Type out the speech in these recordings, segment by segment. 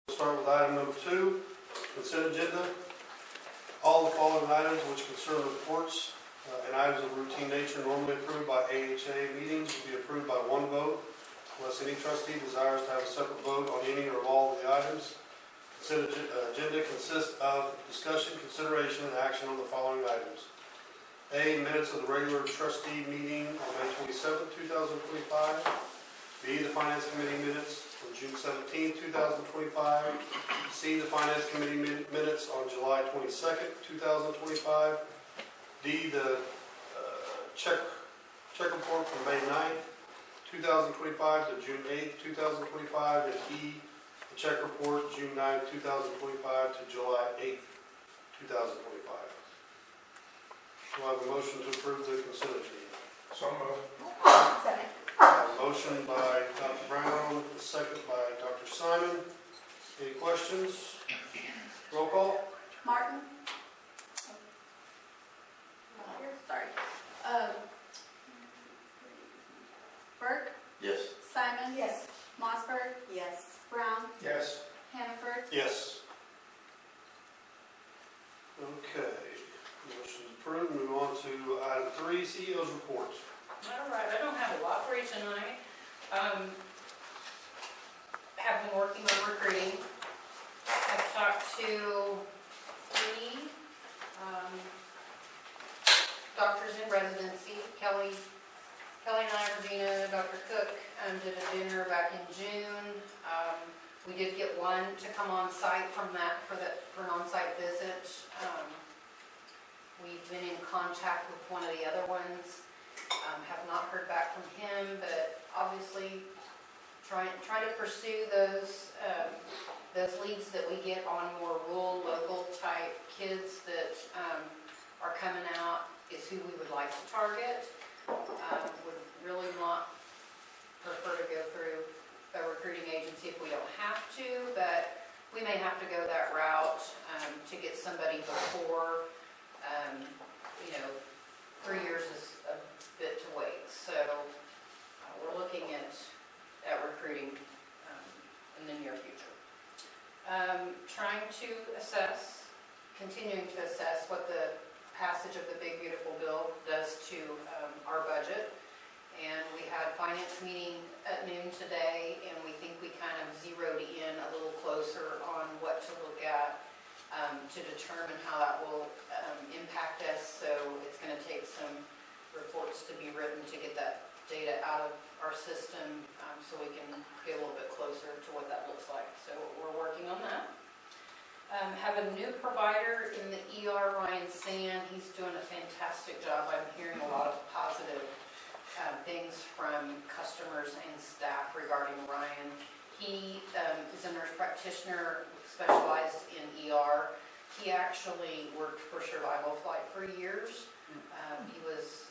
Start with item number 2, consent agenda. All the following items which concern reports and items of routine nature normally approved by AHA meetings will be approved by one vote unless any trustee desires to have a separate vote on any or all of the items. Consent agenda consists of discussion, consideration, and action on the following items. A, minutes of the regular trustee meeting on May 27, 2025. B, the Finance Committee minutes on June 17, 2025. C, the Finance Committee minutes on July 22nd, 2025. D, the check report from May 9th, 2025 to June 8th, 2025. And E, the check report June 9th, 2025 to July 8th, 2025. Do I have a motion to approve the consent agenda? So moved. Second. Motion by Dr. Brown, second by Dr. Simon. Any questions? Roll call. Martin? Sorry. Burke? Yes. Simon? Yes. Mossberg? Yes. Brown? Yes. Hannaford? Yes. Okay. Motion's approved. Move on to item 3, CEO's report. All right, I don't have a lot for you tonight. Have been working on recruiting. I've talked to 3 doctors in residency. Kelly and I, Regina, Dr. Cook, did a dinner back in June. We did get one to come on site for an on-site visit. We've been in contact with one of the other ones. Have not heard back from him, but obviously trying to pursue those leads that we get on more rural, local type kids that are coming out is who we would like to target. Would really not prefer to go through a recruiting agency if we don't have to, but we may have to go that route to get somebody before. 3 years is a bit to wait, so we're looking at recruiting in the near future. Continuing to assess what the passage of the Big Beautiful Bill does to our budget. And we had a finance meeting at noon today, and we think we kind of zeroed in a little closer on what to look at to determine how that will impact us. So it's going to take some reports to be written to get that data out of our system so we can get a little bit closer to what that looks like. So we're working on that. Have a new provider in the ER, Ryan Sand. He's doing a fantastic job. I'm hearing a lot of positive things from customers and staff regarding Ryan. He is a nurse practitioner specialized in ER. He actually worked for Survival Flight for years. He was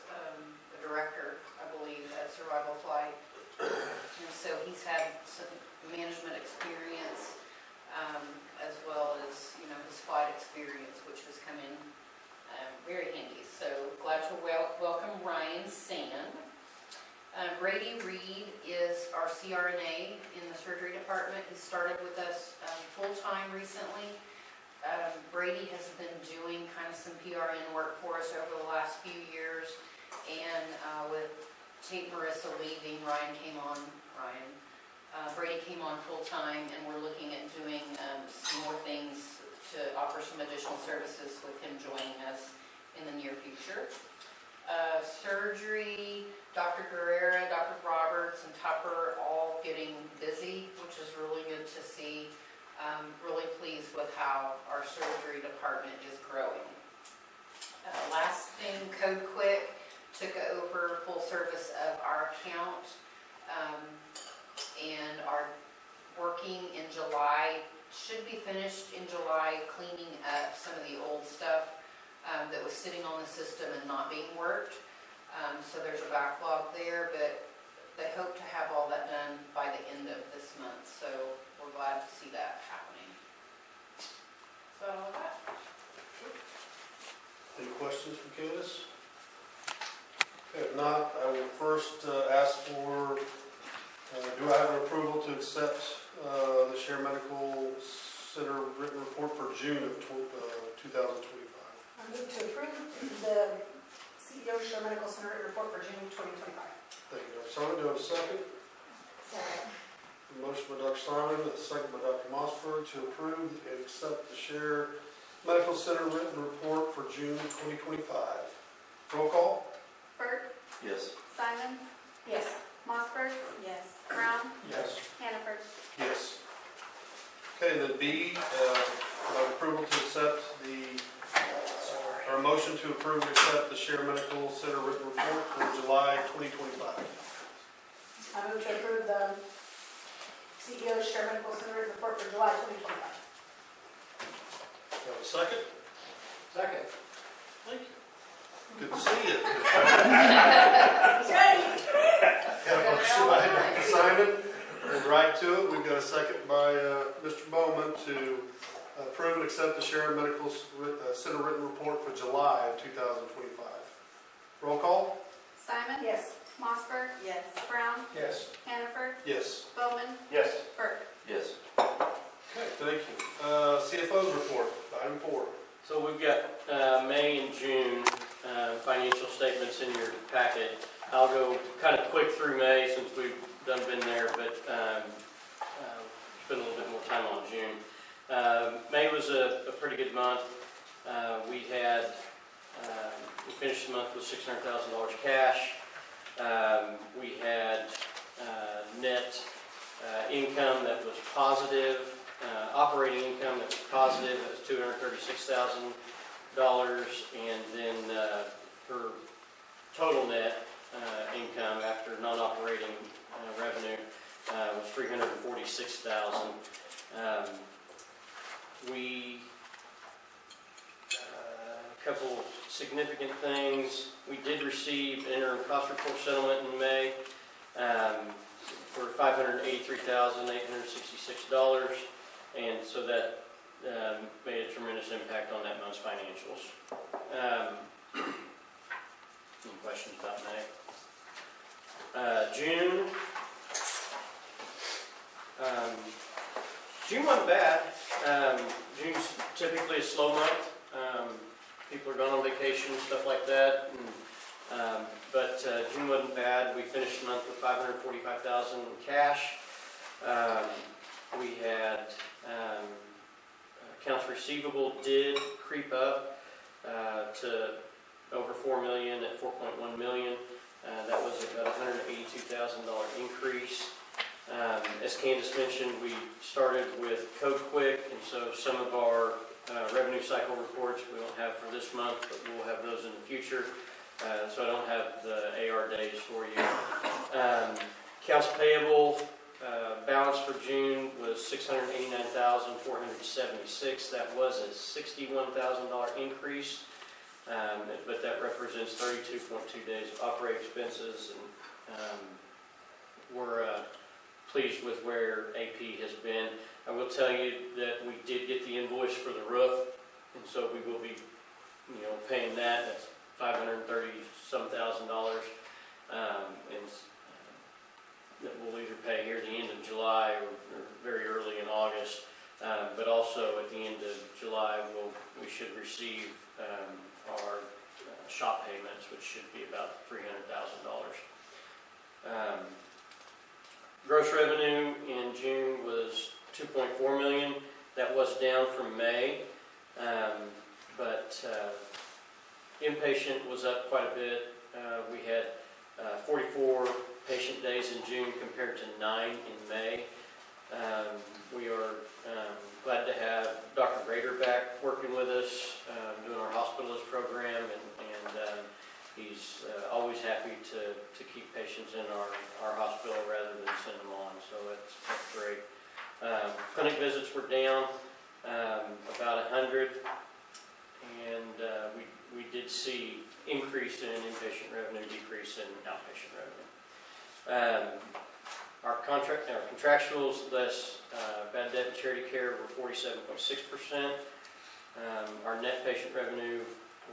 the director, I believe, at Survival Flight. And so he's had some management experience as well as, his flight experience, which has come in very handy. So glad to welcome Ryan Sand. Brady Reed is our CRNA in the surgery department. He started with us full-time recently. Brady has been doing kind of some PRN work for us over the last few years. And with Tate Marissa leaving, Brady came on full-time, and we're looking at doing some more things to offer some additional services with him joining us in the near future. Surgery, Dr. Guerrera, Dr. Roberts, and Tupper all getting busy, which is really good to see. Really pleased with how our surgery department is growing. Last thing, Code Quick took over full service of our account and are working in July, should be finished in July, cleaning up some of the old stuff that was sitting on the system and not being worked. So there's a backlog there, but they hope to have all that done by the end of this month. So we're glad to see that happening. So that. Any questions for Candace? If not, I will first ask for, do I have an approval to accept the Share Medical Center written report for June of 2025. I move to approve the CEO Share Medical Center report for June 2025. Thank you, Dr. Simon. Do I have a second? Second. A motion by Dr. Simon, a second by Dr. Mossberg to approve and accept the Share Medical Center written report for June 2025. Roll call? Bert, Yes. Simon, Yes. Mossberg, Yes. Brown, Yes. Hannaford. Yes. Okay, then B, approval to accept or motion to approve and accept the Share Medical Center written report for July 2025. I move to approve the CEO Share Medical Center report for July 2025. Do I have a second? Second. Thank you. Good to see you. He's ready. Got a motion by Dr. Simon, and right to it, we've got a second by Mr. Bowman to approve and accept the Share Medical Center written report for July of 2025. Roll call? Simon, Yes. Mossberg, Yes. Brown, Yes. Hannaford, Yes. Bowman, Yes. Bert. Yes. Okay, thank you. CFO's report, item 4. So we've got May and June financial statements in your packet. I'll go kind of quick through May since we've been there, but spend a little bit more time on June. May was a pretty good month. We finished the month with $600,000 cash. We had net income that was positive. Operating income that was positive, it was $236,000, and then for total net income after non-operating revenue was $346,000. A couple significant things. We did receive an interim cost report settlement in May for $583,866. And so that made a tremendous impact on that month's financials. Any questions about May? June. June wasn't bad. June's typically a slow month. People are gone on vacation, stuff like that. But June wasn't bad. We finished the month with $545,000 in cash. We had accounts receivable did creep up to over $4 million at $4.1 million. That was about a $182,000 increase. As Candace mentioned, we started with Code Quick, and so some of our revenue cycle reports we don't have for this month, but we'll have those in the future. So I don't have the AR days for you. Accounts payable balance for June was $689,476. That was a $61,000 increase, but that represents 32.2 days of operating expenses, and we're pleased with where AP has been. I will tell you that we did get the invoice for the roof, and so we will be, paying that. That's $530-some thousand, and that we'll either pay here at the end of July or very early in August. But also at the end of July, we should receive our shop payments, which should be about $300,000. Gross revenue in June was $2.4 million. That was down from May, but inpatient was up quite a bit. We had 44 patient days in June compared to 9 in May. We are glad to have Dr. Grader back working with us, doing our hospitalist program, and he's always happy to keep patients in our hospital rather than send them on, so that's great. Clinic visits were down about 100, and we did see increase in inpatient revenue, decrease in outpatient revenue. Our contractuals less bad debt and charity care were 47.6%. Our net patient revenue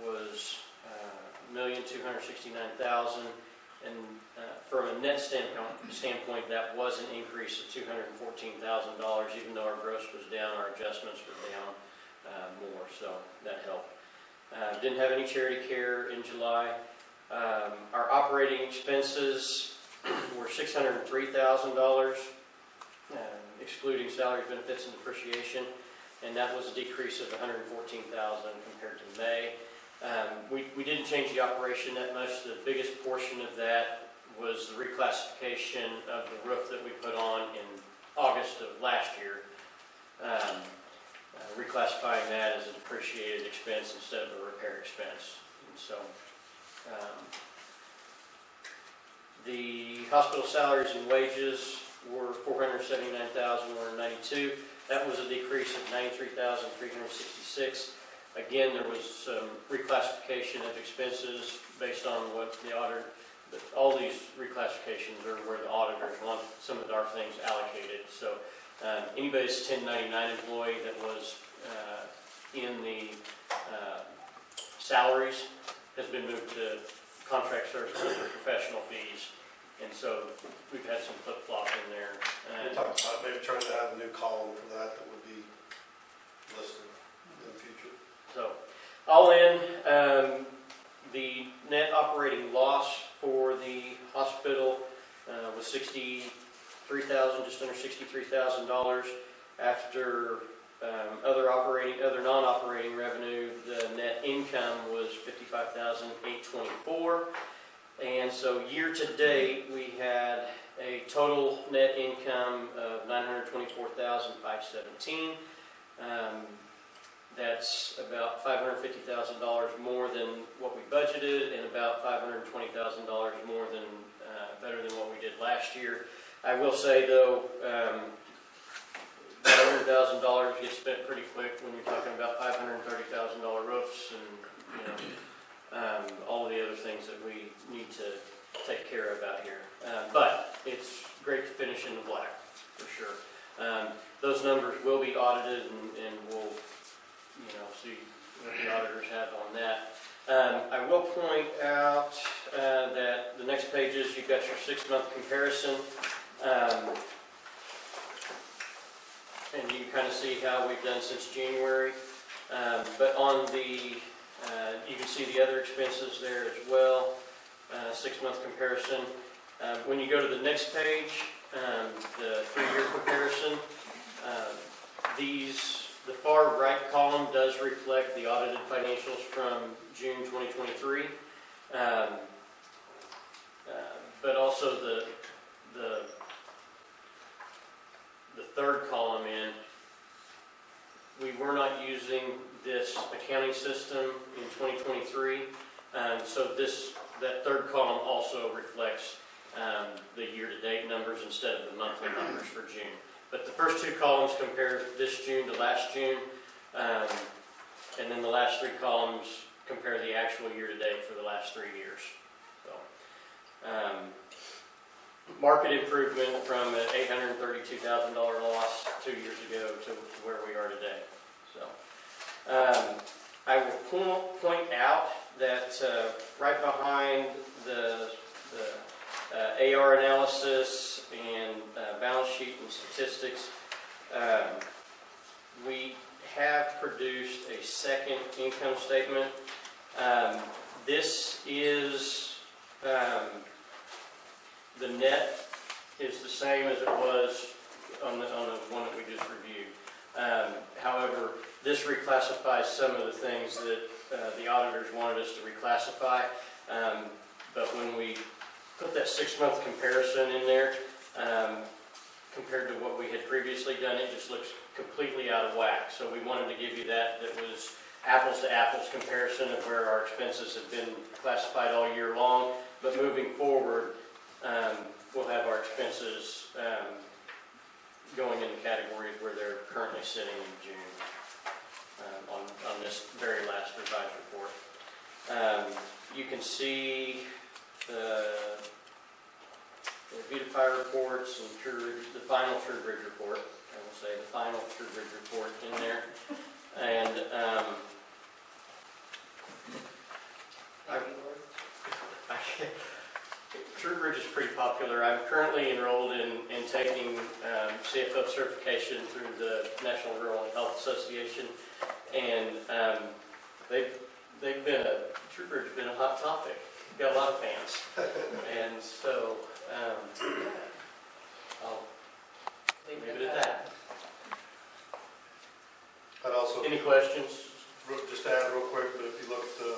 was $1,269,000, And from a net standpoint, that was an increase of $214,000. Even though our gross was down, our adjustments were down more, so that helped. Didn't have any charity care in July. Our operating expenses were $603,000, excluding salaries, benefits, and depreciation, and that was a decrease of $114,000 compared to May. We didn't change the operation that much. The biggest portion of that was the reclassification of the roof that we put on in August of last year, reclassifying that as a depreciated expense instead of a repair expense. And so the hospital salaries and wages were $479,192. That was a decrease of $93,366. Again, there was some reclassification of expenses based on what the auditor, all these reclassifications are where the auditors want some of our things allocated. So anybody's 1099 employee that was in the salaries has been moved to contract services or professional fees. And so we've had some flip-flop in there. We talked about maybe trying to have a new column for that would be listed in the future. So, all in, the net operating loss for the hospital was $63,000, just under $63,000. After other non-operating revenue, the net income was $55,824. And so year to date, we had a total net income of $924,517. That's about $550,000 more than what we budgeted, and about $520,000 more than better than what we did last year. I will say though, $100,000 gets spent pretty quick when you're talking about $530,000 roofs and all of the other things that we need to take care of out here. But it's great to finish in the black for sure. Those numbers will be audited, and we'll see what the auditors have on that. I will point out that the next pages, you've got your 6-month comparison. And you can kind of see how we've done since January. But on the, you can see the other expenses there as well, 6-month comparison. When you go to the next page, the 3-year comparison, the far right column does reflect the audited financials from June 2023. But also the third column we were not using this accounting system in 2023. So that third column also reflects the year-to-date numbers instead of the monthly numbers for June. But the first 2 columns compare this June to last June, and then the last 3 columns compare the actual year-to-date for the last 3 years. So, market improvement from an $832,000 loss 2 years ago to where we are today. So, I will point out that right behind the AR analysis and balance sheet and statistics, we have produced a second income statement. This is the net is the same as it was on the one that we just reviewed. However, this reclassifies some of the things that the auditors wanted us to reclassify. But when we put that 6-month comparison in there, compared to what we had previously done, it just looks completely out of whack. So we wanted to give you that was apples to apples comparison of where our expenses have been classified all year long. But moving forward, we'll have our expenses going into categories where they're currently sitting in June on this very last revised report. You can see the Review-Courier reports and the final True Bridge report. I will say the final True Bridge report in there. And TrueBridge is pretty popular. I'm currently enrolled in taking CFO certification through the National Rural Health Association, and TrueBridge has been a hot topic. We've got a lot of fans, and so I'll leave it at that. I'd also, Any questions? just to add real quick, but if you look at the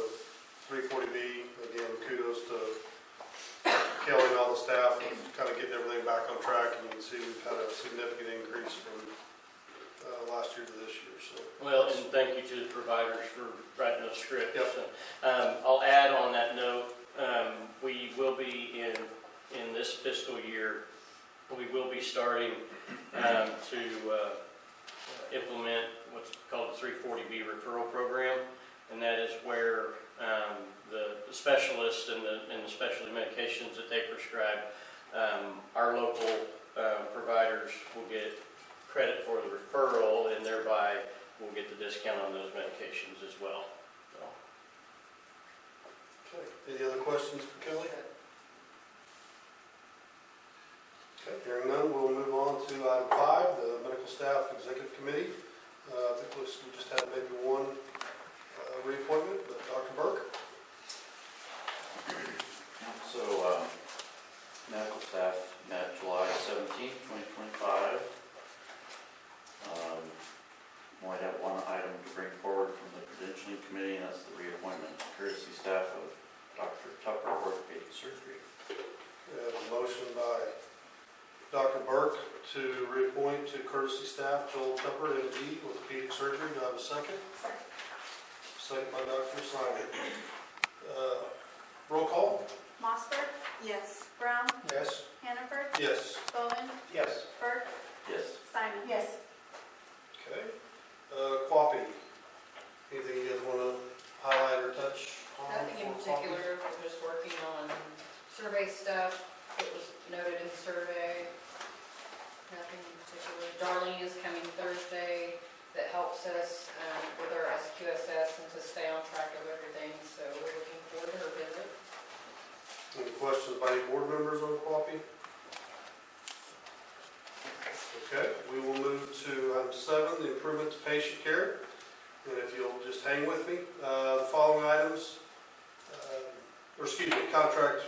340B, again, kudos to Kelly and all the staff and kind of getting everything back on track, and you can see we've had a significant increase from last year to this year, so. Well, and thank you to the providers for writing those scripts. Yep. So, I'll add on that note, we will be in this fiscal year, we will be starting to implement what's called the 340B referral program, and that is where the specialists and the specialty medications that they prescribe, our local providers will get credit for the referral, and thereby we'll get the discount on those medications as well. So. Okay, any other questions for Kelly? Okay, hearing none, we'll move on to item 5, the Medical Staff Executive Committee. I think we just had maybe one reappointment, but Dr. Burke? So, medical staff met July 17th, 2025. We only have one item to bring forward from the credentialing committee, and that's the reappointment courtesy staff of Dr. Tupper, orthopedic surgery. We have a motion by Dr. Burke to reappoint to courtesy staff Joel Tupper, MD, orthopedic surgery. Do I have a second? Second by Dr. Simon. Roll call? Mossberg? Yes. Brown? Yes. Hannaford? Yes. Bowen? Yes. Burke? Yes. Simon? Yes. Okay. Quappy. Anything you guys want to highlight or touch on? Nothing in for Quappy? particular, we're just working on survey stuff that was noted in the survey. Nothing in particular. Darlene is coming Thursday, that helps us with our SQSS and to stay on track of everything, so we're looking forward to her visit. Any questions by any board members on Quappy? Okay, we will move to item 7, the improvement to patient care. And if you'll just hang with me, the following items, contract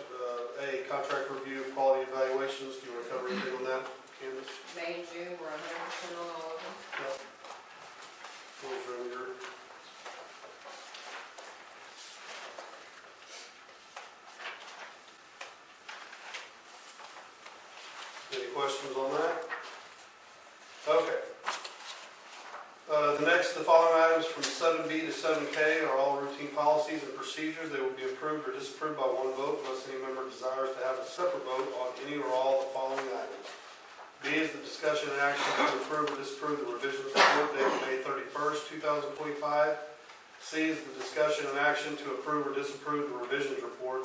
contract review of quality evaluations. Do you want to cover anything on that, Candace? May and June, we're 100% on all of them. Yep. Those are in your... Any questions on that? Okay. The following items from 7B to 7K are all routine policies and procedures. They will be approved or disapproved by one vote unless any member desires to have a separate vote on any or all of the following items. B is the discussion and action to approve or disapprove the revisions report dated May 31st, 2025. C is the discussion and action to approve or disapprove the revisions report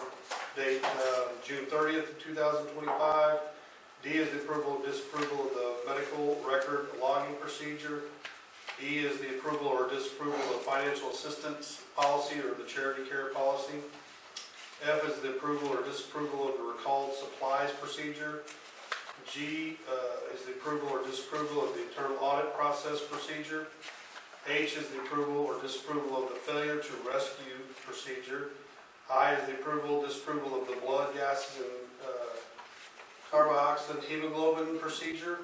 date June 30th, 2025. D is the approval or disapproval of the medical record logging procedure. E is the approval or disapproval of financial assistance policy or the charity care policy. F is the approval or disapproval of the recalled supplies procedure. G is the approval or disapproval of the internal audit process procedure. H is the approval or disapproval of the failure to rescue procedure. I is the approval or disapproval of the blood gases and carboxylate hemoglobin procedure.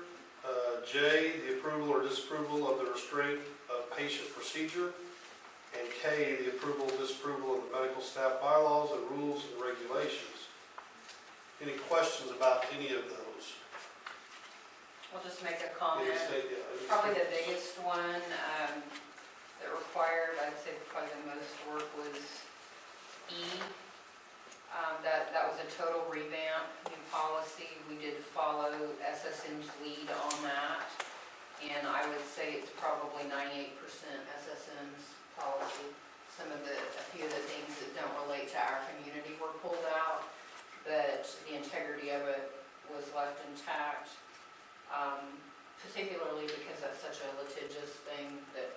J, the approval or disapproval of the restraint of patient procedure. And K, the approval or disapproval of the medical staff bylaws and rules and regulations. Any questions about any of those? I'll just make a comment. Yeah, Probably the biggest one that required, I'd say probably the most work was E. That was a total revamp, new policy. We did follow SSM's lead on that. And I would say it's probably 98% SSM's policy. A few of the things that don't relate to our community were pulled out, but the integrity of it was left intact. Particularly because that's such a litigious thing that,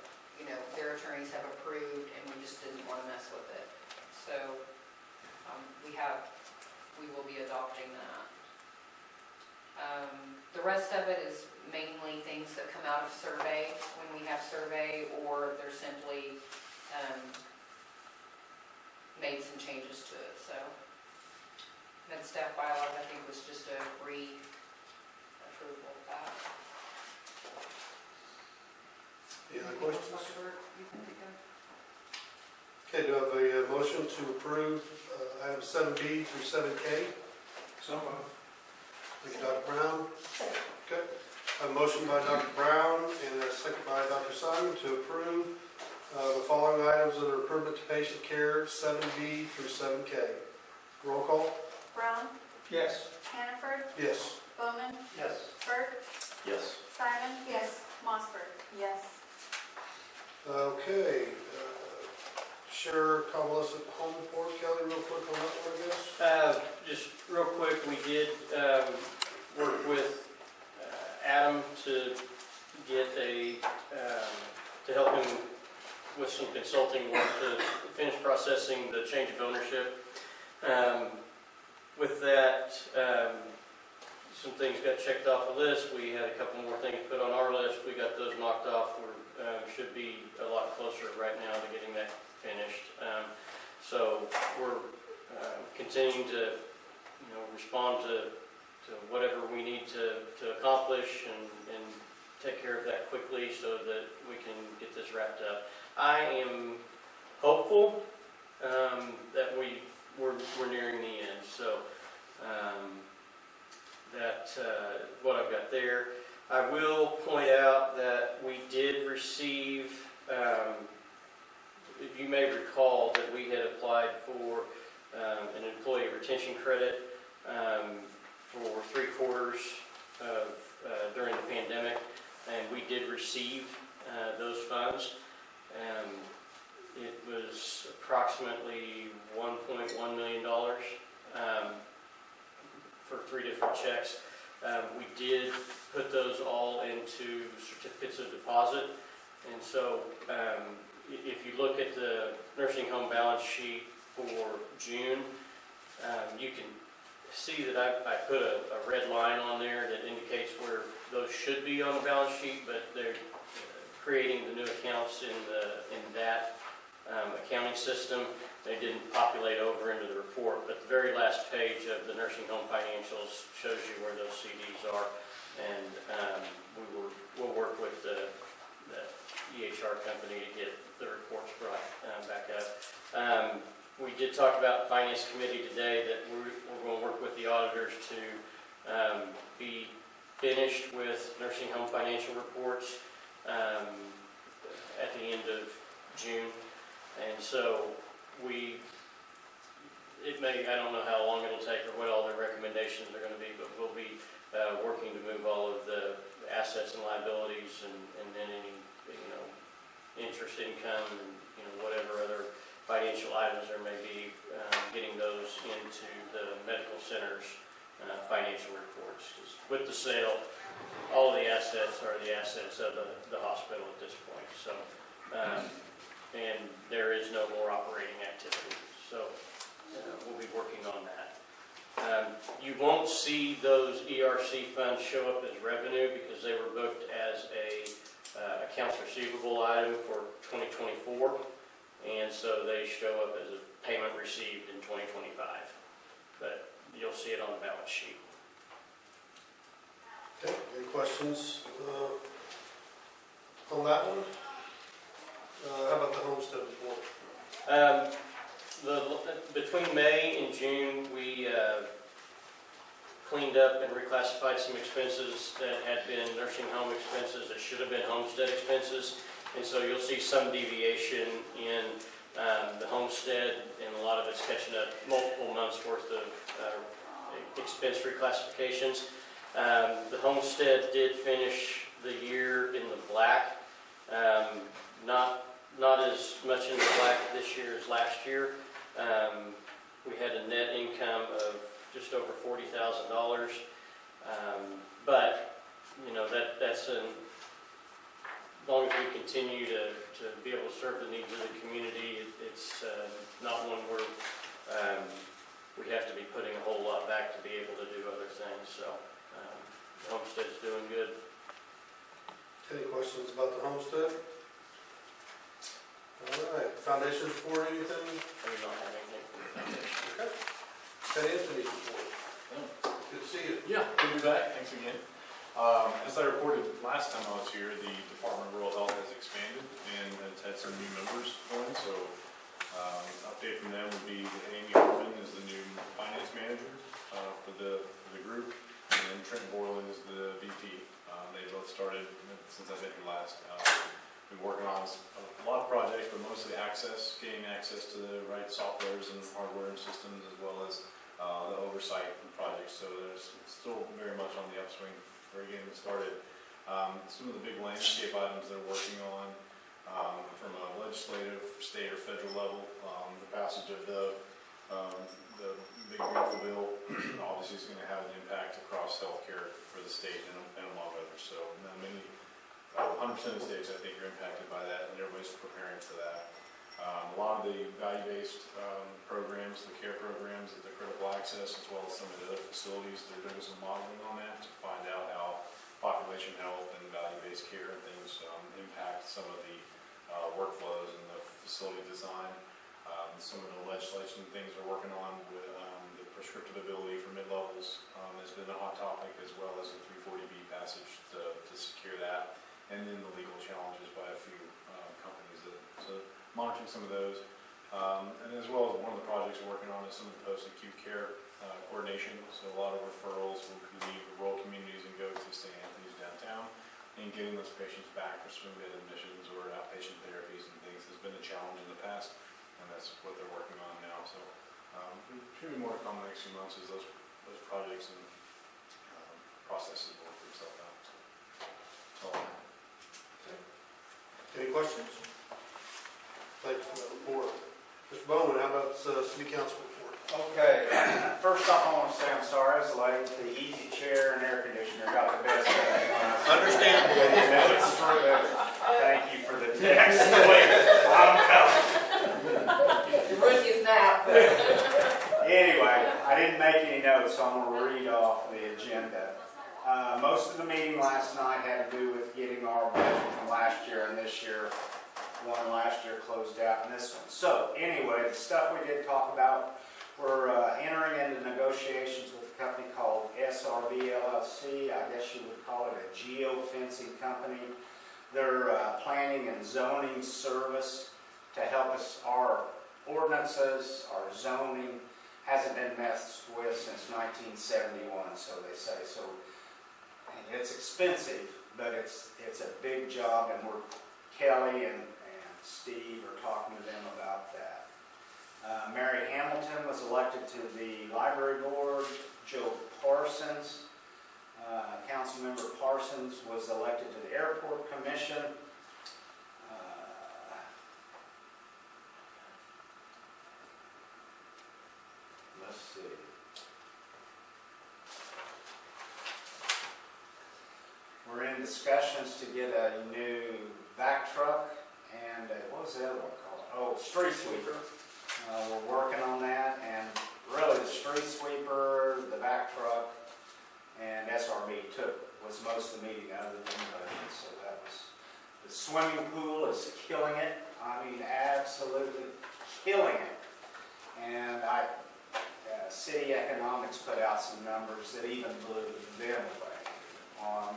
their attorneys have approved and we just didn't want to mess with it. So we have we will be adopting that. The rest of it is mainly things that come out of survey, when we have survey, or they're simply made some changes to it, so. Med staff bylaw, I think, was just a re-approval of that. Any other questions? Dr. Burke, you can think of? Okay, do I have a motion to approve items 7B through 7K? So moved. Thank you, Dr. Brown. Second. Okay, a motion by Dr. Brown and a second by Dr. Simon to approve the following items that are improvement to patient care, 7B through 7K. Roll call? Brown, Yes. Hannaford, Yes. Bowman, Yes. Burke, Yes. Simon, Yes. Mossberg. Yes. Okay, share convalescent home report, Kelly, real quick on that one, I guess. Just real quick, we did work with Adam to get to help him with some consulting work to finish processing the change of ownership. With that, some things got checked off the list. We had a couple more things put on our list. We got those knocked off. We should be a lot closer right now to getting that finished. So we're continuing to, respond to whatever we need to accomplish and take care of that quickly so that we can get this wrapped up. I am hopeful that we're nearing the end. So that's what I've got there. I will point out that we did receive, if you may recall, that we had applied for an employee retention credit for 3/4 of during the pandemic, and we did receive those funds. It was approximately $1.1 million for 3 different checks. We did put those all into certificates of deposit, and so if you look at the nursing home balance sheet for June, you can see that I put a red line on there that indicates where those should be on the balance sheet, but they're creating the new accounts in that accounting system. They didn't populate over into the report, but the very last page of the nursing home financials shows you where those CDs are, and we'll work with the EHR company to get the reports brought back up. We did talk about the finance committee today that we're going to work with the auditors to be finished with nursing home financial reports at the end of June. And so I don't know how long it'll take or what all their recommendations are going to be, but we'll be working to move all of the assets and liabilities and then any, interest income and, whatever other financial items there may be, getting those into the medical center's financial reports. 'Cause with the sale, all of the assets are the assets of the hospital at this point. So, and there is no more operating activity. So we'll be working on that. You won't see those ERC funds show up as revenue because they were booked as a accounts receivable item for 2024, and so they show up as a payment received in 2025. But you'll see it on the balance sheet. Okay, any questions on that one? How about the homestead report? Between May and June, we cleaned up and reclassified some expenses that had been nursing home expenses that should have been homestead expenses. And so you'll see some deviation in the homestead, and a lot of it's catching up multiple months worth of expense reclassifications. The homestead did finish the year in the black, not as much in the black this year as last year. We had a net income of just over $40,000, but that's as long as we continue to be able to serve the needs of the community. It's not one we're we have to be putting a whole lot back to be able to do other things, so, the homestead's doing good. Any questions about the homestead? All right, foundation report, anything? I do not have anything for the foundation. Okay. Ted Anthony's report. Good to see you. Yeah, good to be back. Thanks again. As I reported last time I was here, the Department of Rural Health has expanded and has had some new members join. So, update from them would be that Amy Hartman is the new finance manager for the group, and then Trent Borland is the VP. They both started since I've been here last. Been working on a lot of projects, but mostly gaining access to the right softwares and hardware and systems, as well as the oversight and projects. So there's still very much on the upswing. We're getting started. Some of the big landscape items they're working on from a legislative, state or federal level, the passage of the big beautiful bill obviously is going to have an impact across healthcare for the state and among others. So many, 100% of the states I think are impacted by that, and everybody's preparing for that. A lot of the value-based programs, the care programs, the critical access, as well as some of the other facilities, they're doing some modeling on that to find out how population health and value-based care and things impact some of the workflows and the facility design. Some of the legislation things they're working on with the prescriptive ability for mid-levels has been a hot topic, as well as the 340B passage to secure that, and then the legal challenges by a few companies so monitoring some of those, and as well as one of the projects we're working on is some of the post-acute care coordination. So a lot of referrals will leave the rural communities and go to St. Anthony's downtown, and getting those patients back for swing bed admissions or outpatient therapies and things has been a challenge in the past, and that's what they're working on now. So there should be more to come in the next few months as those projects and processes work themselves out. So, Any questions? Thank you for that report. Mr. Bowman, how about city council report? Okay, first off, I want to say I'm sorry I was late. The easy chair and air conditioner got the best of me. Understandable. Thank you for the text. Wait, I'm coming. Ruthie's nap. Anyway, I didn't make any notes, so I'm going to read off the agenda. Most of the meeting last night had to do with getting our budget from last year and this year. One last year closed out and this one. So anyway, the stuff we did talk about, we're entering into negotiations with a company called SRB LLC. I guess you would call it a geofencing company. They're planning and zoning service to help us. Our ordinances, our zoning hasn't been messed with since 1971, so they say. So it's expensive, but it's a big job, and Kelly and Steve are talking to them about that. Mary Hamilton was elected to the library board. Joe Parsons, Councilmember Parsons, was elected to the airport commission. Let's see. We're in discussions to get a new back truck and what was the other one called? Oh, street sweeper. We're working on that, and really the street sweeper, the back truck, and SRB was most of the meeting other than the budget. So that was, the swimming pool is killing it. I mean, absolutely killing it. And City Economics put out some numbers that even blew them away on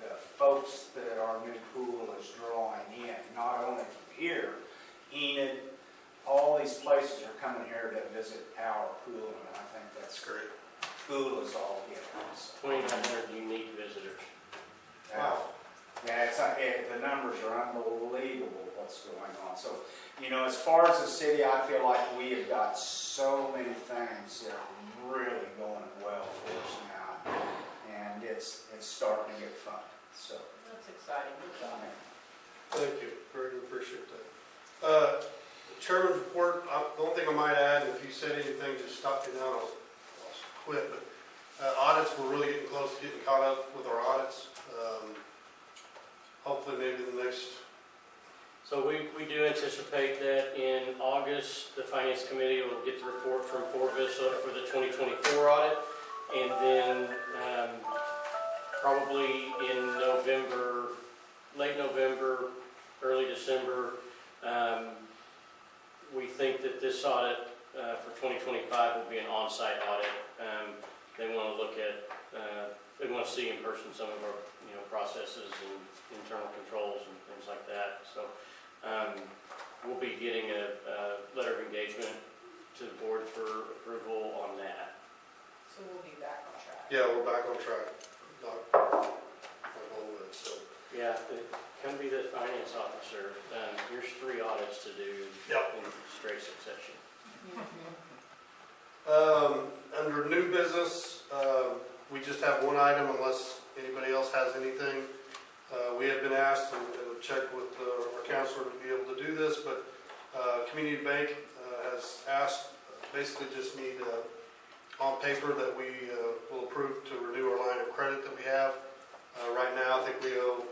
the folks that our new pool is drawing in, not only from here, Enid, all these places are coming here to visit our pool, and I think that's great. Pool is all here. So. 2,900 unique visitors. Wow. Yeah, the numbers are unbelievable what's going on. So, as far as the city, I feel like we have got so many things that are really going well for us now, and it's starting to get fun. So That's exciting. Good job. Thank you. Very good. Appreciate that. Chairman's report, the only thing I might add, if you said anything, just stop me down, I'll quit. But audits, we're really getting close to getting caught up with our audits. Hopefully maybe So we do anticipate that in August, the Finance Committee will get the report from Forvis for the 2024 audit. And then probably in November, late November, early December, we think that this audit for 2025 will be an on-site audit. They want to look at, they want to see in person some of our processes and internal controls and things like that. So we'll be getting a letter of engagement to the board for approval on that. So we'll be back on track. Yeah, we're back on track. Not all the way, so. Yeah, come be the finance officer. Here's 3 audits to do Yep. in straight succession. Under new business, we just have one item unless anybody else has anything. We have been asked and checked with our counselor to be able to do this, but Community Bank has asked, basically just need on paper that we will approve to renew our line of credit that we have. Right now, I think we owe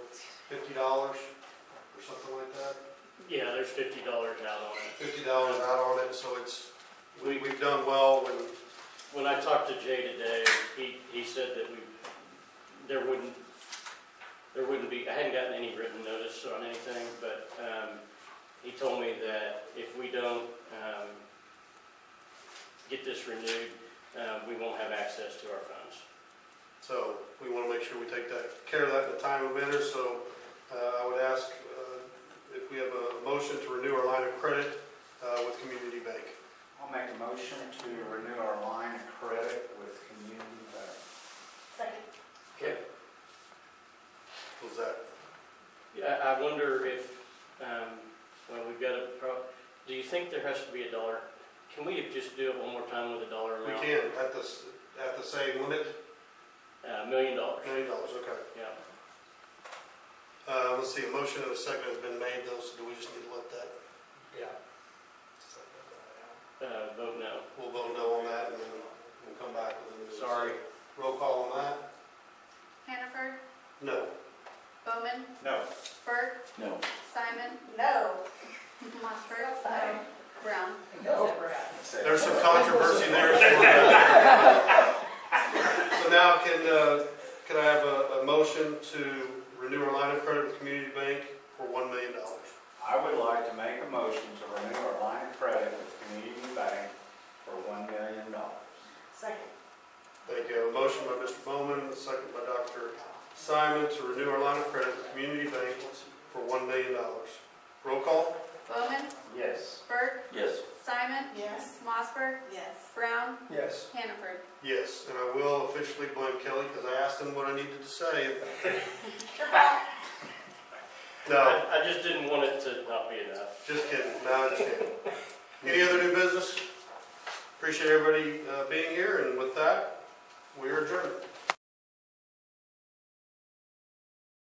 $50 or something like that. Yeah, there's $50 out on it. $50 out on it, so we've done well When I talked to Jay today, he said that there wouldn't be, I hadn't gotten any written notice on anything, but he told me that if we don't get this renewed, we won't have access to our funds. So we want to make sure we take care of that in a timely manner. So I would ask if we have a motion to renew our line of credit with Community Bank. I'll make a motion to renew our line of credit with Community Bank. Second. Okay. What's that? Yeah, I wonder if, well, we've got do you think there has to be a dollar? Can we just do it one more time with a dollar We amount? can at the same limit. $1 million. $1 million. Okay. Yeah. Let's see. A motion and a second has been made. Though, so do we just need to let that? Yeah. Vote no. We'll vote no on that, and then we'll come back with a new. Sorry. Roll call on that. Hannaford, No. Bowman, No. Burke, No. Simon, No. Mossberg, Sorry. Brown. There's some controversy there. So now can I have a motion to renew our line of credit with Community Bank for $1 million? I would like to make a motion to renew our line of credit with Community Bank for $1 million. Second. Thank you. I have a motion by Mr. Bowman, a second by Dr. Simon to renew our line of credit with Community Bank for $1 million. Roll call? Bowman, Yes. Burke, Yes. Simon, Yes. Mossberg, Yes. Brown, Yes. Hannaford. Yes, and I will officially blame Kelly because I asked him what I needed to say. No, I just didn't want it to not be enough. just kidding. No, just kidding. Any other new business? Appreciate everybody being here, and with that,